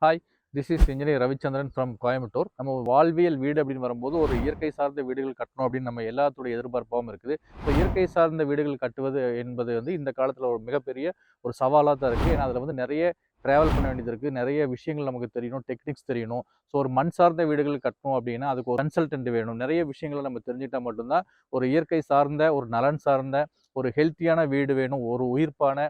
Hi, this is engineer Ravichandran from Coimbatore. நம்ம வாழ்வியல் வீடு அப்படின்னு வரும்போது ஒரு இயற்கை சார்ந்த வீடுகள் கட்டணும் அப்படின்னு நம்ம எல்லாத்துடைய எதிர்பார்ப்பாகவும் இருக்குது. ஸோ இயற்கை சார்ந்த வீடுகள் கட்டுவது என்பது இந்த காலத்தில் ஒரு மிகப்பெரிய ஒரு சவாலாக தான் இருக்குது. ஏன்னா அதில் நிறைய ட்ராவல் பண்ண வேண்டியது இருக்குது, நிறைய விஷயங்கள் நமக்கு தெரியணும், டெக்னிக்ஸ் தெரியணும். ஸோ ஒரு மண் சார்ந்த வீடுகள் கட்டணும் அப்படின்னா அதுக்கு ஒரு கன்சல்டன்ட் வேணும். நிறைய விஷயங்களை நம்ம தெரிஞ்சுட்டா மட்டும்தான் ஒரு இயற்கை சார்ந்த, ஒரு நலன் சார்ந்த, ஒரு ஹெல்த்தியான வீடு வேணும். ஒரு உயிர்ப்பான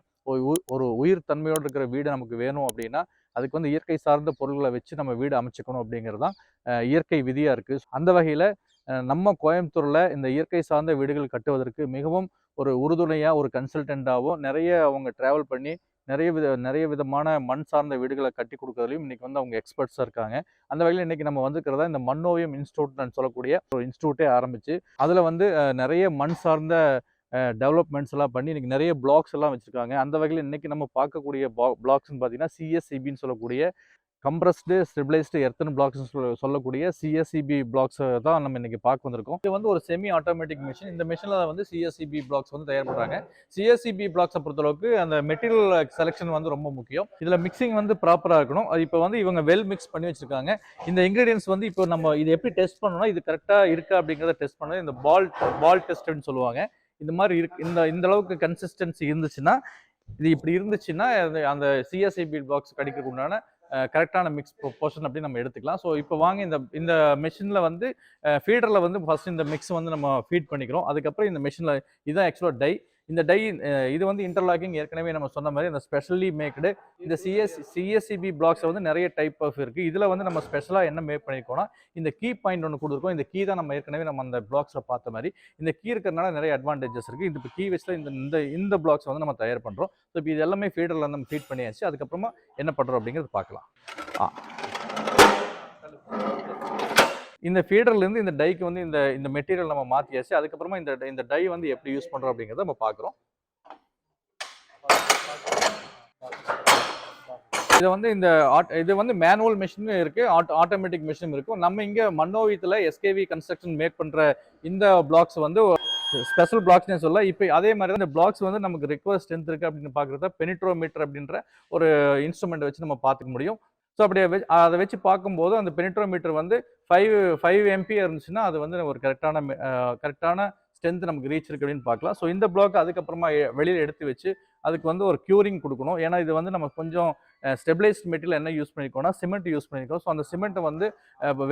ஒரு உயிர் தன்மையோடு இருக்கிற வீடு நமக்கு வேணும் அப்படின்னா அதுக்கு இயற்கை சார்ந்த பொருள்களை வச்சு நம்ம வீடு அமைச்சுக்கணும் அப்படிங்கிறது தான் இயற்கை விதியாக இருக்குது. அந்த வகையில் நம்ம கோயம்புத்தூரில் இந்த இயற்கை சார்ந்த வீடுகள் கட்டுவதற்கு மிகவும் ஒரு உறுதுணையாக, ஒரு கன்சல்டண்ட்டாகவும் நிறைய அவங்க ட்ராவல் பண்ணி நிறைய விதமான மண் சார்ந்த வீடுகளை கட்டி கொடுக்கறதுலையும் இன்றைக்கி அவங்க எக்ஸ்பர்ட்ஸாக இருக்காங்க. அந்த வகையில் இன்றைக்கி நம்ம வந்துக்கிறதா இந்த மண்ணோவியம் இன்ஸ்டியூட்னு சொல்லக்கூடிய ஒரு இன்ஸ்டியூட்டே ஆரம்பித்து அதில் நிறைய மண் சார்ந்த டெவலப்மெண்ட்ஸ் எல்லாம் பண்ணி இன்றைக்கி நிறைய பிளாக்ஸ் எல்லாம் வச்சுருக்காங்க. அந்த வகையில் இன்றைக்கி நம்ம பார்க்கக்கூடிய பிளாக்ஸ்ன்னு பார்த்தீங்கன்னா சிஎஸ்சிபின்னு சொல்லக்கூடிய கம்ப்ரஸ்டு ஸ்டெபிளைஸ்டு எர்த்தன் பிளாக்ஸ் சொல்லக்கூடிய சிஎஸ்சிபி பிளாக்ஸ் தான் நம்ம இன்றைக்கி பார்க்க வந்திருக்கோம். இது ஒரு செமி ஆட்டோமேட்டிக் மிஷின். இந்த மிஷினில் சிஎஸ்சிபி பிளாக்ஸ் தயார் பண்ணுறாங்க. சிஎஸ்சிபி பிளாக்ஸை பொறுத்தளவுக்கு அந்த மெட்டீரியல் செலெக்ஷன் ரொம்ப முக்கியம். இதில் மிக்சிங் ப்ராப்பராக இருக்கணும். அது இப்போ இவங்க வெல் மிக்ஸ் பண்ணி வச்சுருக்காங்க. இந்த இன்க்ரீடியன்ஸ் இப்போ நம்ம இது எப்படி டெஸ்ட் பண்ணணும்னா இது கரெக்டாக இருக்கா அப்படிங்கிறத டெஸ்ட் பண்ணணும். இந்த பால் டெஸ்ட்னு சொல்லுவாங்க. இந்த மாதிரி இருக்கு. இந்த அளவுக்கு கன்சிஸ்டன்சி இருந்துச்சுன்னா, இது இப்படி இருந்துச்சுன்னா அந்த சிஎஸ்சிபி பாக்ஸ் கிடைக்கிறதுக்கு உண்டான கரெக்டான மிக்ஸ் போர்ஷன் அப்படின்னு நம்ம எடுத்துக்கலாம். ஸோ இப்போ வாங்க இந்த மெஷினில் ஃபீடரில் ஃபர்ஸ்ட் இந்த மிக்ஸ் நம்ம ஃபீட் பண்ணிக்கிறோம். அதுக்கப்புறம் இந்த மெஷினில் இதுதான் ஆக்சுவலாக டை. இந்த டை இது இன்டர்லாக்கிங் ஏற்கனவே நம்ம சொன்ன மாதிரி அந்த ஸ்பெஷலி மேக்டு இந்த சிஎஸ்சிபி பிளாக்ஸ் நிறைய டைப் ஆஃப் இருக்குது. இதில் நம்ம ஸ்பெஷலாக என்ன மேக் பண்ணியிருக்கோம்னா இந்த கீ பாயிண்ட் ஒன்று கொடுத்துருக்கோம். இந்த கீ தான் நம்ம ஏற்கனவே அந்த பிளாக்ஸில் பார்த்த மாதிரி இந்த கீ இருக்கிறதுனால நிறைய அட்வான்டேஜஸ் இருக்குது. இந்த கீ வச்சுல இந்த பிளாக்ஸ் நம்ம தயார் பண்ணுறோம். ஸோ இப்போ இது எல்லாமே ஃபீடரில் நம்ம ஃபீட் பண்ணியாச்சு. அதுக்கப்புறமா என்ன பண்ணுறோம் அப்படிங்கிறது பார்க்கலாம். இந்த ஃபீடர்லேருந்து இந்த டைக்கு இந்த மெட்டீரியல் நம்ம மாற்றியாச்சு. அதுக்கப்புறமா இந்த டை எப்படி யூஸ் பண்ணுறோம் அப்படிங்கிறத நம்ம பார்க்குறோம். இது மேனுவல் மிஷினும் இருக்குது, ஆட்டோமேட்டிக் மிஷினும் இருக்கும். நம்ம இங்கே மன்னோவியத்தில் எஸ்கேவி கன்ஸ்ட்ரக்ஷன் மேக் பண்ணுற இந்த பிளாக்ஸ் ஸ்பெஷல் பிளாக்ஸ்னே சொல்ல. இப்போ அதே மாதிரி தான் இந்த பிளாக்ஸ் நமக்கு ரிக்வயர் ஸ்ட்ரென்த் இருக்குது அப்படின்னு பார்க்குறத பெனிட்ரோமீட்டர் அப்படின்ற ஒரு இன்ஸ்ட்ருமெண்ட் வச்சு நம்ம பார்த்துக்க முடியும். ஸோ அப்படியே அதை வச்சு பார்க்கும்போது அந்த பெனிட்ரோமீட்டர் 5 MP இருந்துச்சுன்னா அது ஒரு கரெக்டான ஸ்ட்ரென்த் நமக்கு ரீச் இருக்கு அப்படின்னு பார்க்கலாம். ஸோ இந்த பிளாக் அதுக்கப்புறமா வெளியில் எடுத்து வச்சு அதுக்கு ஒரு க்யூரிங் கொடுக்கணும். ஏன்னா இது நம்ம கொஞ்சம் ஸ்டெபிளைஸ்ட் மெட்டீரியல் என்ன யூஸ் பண்ணிக்கோன்னா சிமெண்ட் யூஸ் பண்ணிக்கோ. ஸோ அந்த சிமெண்ட்டை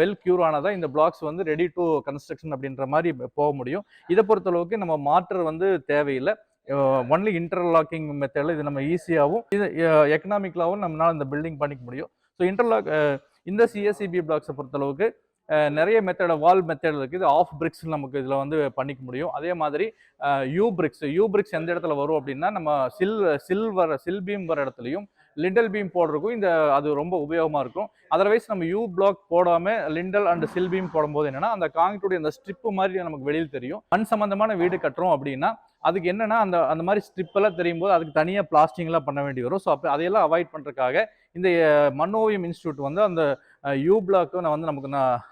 வெல் க்யூர் ஆனதாக இந்த பிளாக்ஸ் ரெடி டு கன்ஸ்ட்ரக்ஷன் அப்படின்ற மாதிரி போக முடியும். இதை பொறுத்தளவுக்கு நம்ம மாற்று தேவையில்லை. ஒன்லி இன்டர்லாக்கிங் மெத்தடில் இது நம்ம ஈஸியாகவும் இது எக்கனாமிக்கலாகவும் நம்மளால் இந்த பில்டிங் பண்ணிக்க முடியும். ஸோ இந்த சிஎஸ்சிபி பிளாக்ஸை பொறுத்தளவுக்கு நிறைய வால் மெத்தட் இருக்குது. இது ஆஃப் பிரிக்ஸ் நமக்கு இதில் பண்ணிக்க முடியும். அதே மாதிரி யூ பிரிக்ஸ் எந்த இடத்துல வரும் அப்படின்னா நம்ம சில் பீம் வர இடத்துலையும் லிண்டல் பீம் போடுறதுக்கும் அது ரொம்ப உபயோகமாக இருக்கும். அதர்வைஸ் நம்ம யூ பிளாக் போடாமல் லிண்டல் அண்ட் சில் பீம் போடும்போது என்னன்னா அந்த காங்கிரீட்டுடைய அந்த ஸ்ட்ரிப்பு மாதிரி நமக்கு வெளியில் தெரியும். மண் சம்பந்தமான வீடு கட்டுறோம் அப்படின்னா அதுக்கு என்னன்னா அந்த மாதிரி ஸ்ட்ரிப் எல்லாம் தெரியும் போது அதுக்கு தனியாக பிளாஸ்டிங்லாம் பண்ண வேண்டி வரும். ஸோ அப்போ அதையெல்லாம் அவாய்ட் பண்ணுறதுக்காக இந்த மன்னோவியம் இன்ஸ்டியூட் அந்த யூ பிளாக்கு நமக்கு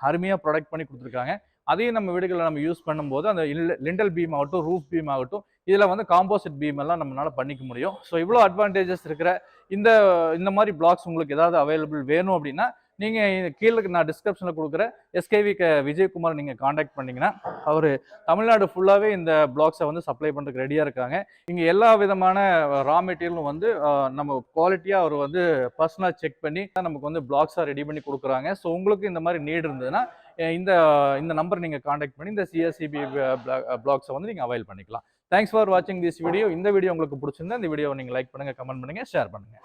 அருமையாக ப்ரொடக்ட் பண்ணி கொடுத்துருக்காங்க. அதையும் நம்ம வீடுகளில் நம்ம யூஸ் பண்ணும்போது அந்த லிண்டல் பீம் ஆகட்டும், ரூஃப் பீம் ஆகட்டும், இதில் காம்போசிட் பீம் எல்லாம் நம்மளால பண்ணிக்க முடியும். ஸோ இவ்வளோ அட்வான்டேஜஸ் இருக்கிற இந்த மாதிரி பிளாக்ஸ் உங்களுக்கு ஏதாவது அவைலபிள் வேணும் அப்படின்னா நீங்கள் கீழே நான் டிஸ்கிரிப்ஷனில் கொடுக்குற எஸ்கேவி விஜயகுமார் நீங்கள் காண்டாக்ட் பண்ணிங்கன்னா அவர் தமிழ்நாடு ஃபுல்லாகவே இந்த பிளாக்ஸை சப்ளை பண்ணுறதுக்கு ரெடியாக இருக்காங்க. இங்கே எல்லா விதமான ரா மெட்டீரியலும் நம்ம குவாலிட்டியாக அவர் பர்சனலாக செக் பண்ணி நமக்கு பிளாக்ஸாக ரெடி பண்ணி கொடுக்குறாங்க. ஸோ உங்களுக்கு இந்த மாதிரி நீட் இருந்ததுன்னா இந்த நம்பர் நீங்கள் காண்டாக்ட் பண்ணி இந்த சிஎஸ்சிபி பிளாக்ஸை நீங்கள் அவைல் பண்ணிக்கலாம். தேங்க்ஸ் ஃபார் வாட்சிங் திஸ் வீடியோ. இந்த வீடியோ உங்களுக்கு பிடிச்சிருந்தா இந்த வீடியோவை நீங்கள் லைக் பண்ணுங்கள், கமெண்ட் பண்ணுங்கள், ஷேர் பண்ணுங்கள்.